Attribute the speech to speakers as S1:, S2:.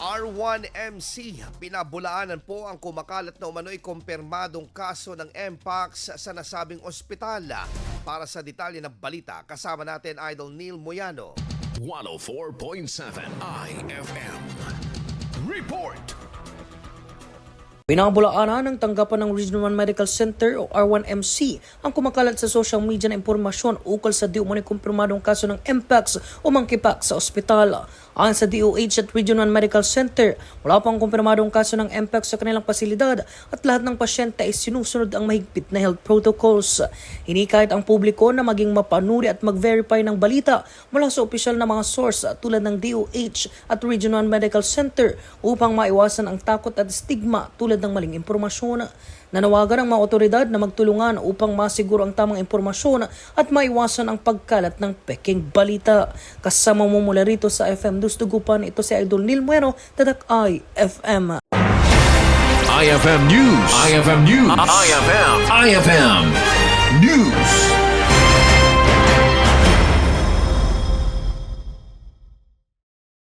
S1: R1MC, pinabulaanan po ang kumakalat na umano'y kumpirmadong kaso ng Mpox sa nasabing ospital. Para sa detalye ng balita, kasama natin Idol Neil Moyano.
S2: 104.7 IFM Report.
S3: Pinabulaanan ng tanggapan ng Regional 1 Medical Center o R1MC ang kumakalat sa social media na impormasyon ukol sa di umano'y kumpirmadong kaso ng Mpox o monkeypox sa ospital. Ayon sa DOH at Regional 1 Medical Center, wala pang kumpirmadong kaso ng Mpox sa kanilang pasilidad at lahat ng pasyente ay sinusunod ang mahigpit na health protocols. Hinihikayat ang publiko na maging mapanuri at mag-verify ng balita mula sa opisyal na mga source tulad ng DOH at Regional 1 Medical Center upang maiwasan ang takot at stigma tulad ng maling impormasyon. Nanawagan ang mga awtoridad na magtulungan upang masiguro ang tamang impormasyon at maiwasan ang pagkalat ng peking balita. Kasama mo mula rito sa FM Dustugupan, ito si Idol Neil Moyano, Tadak IFM.
S2: IFM News. IFM News. IFM News.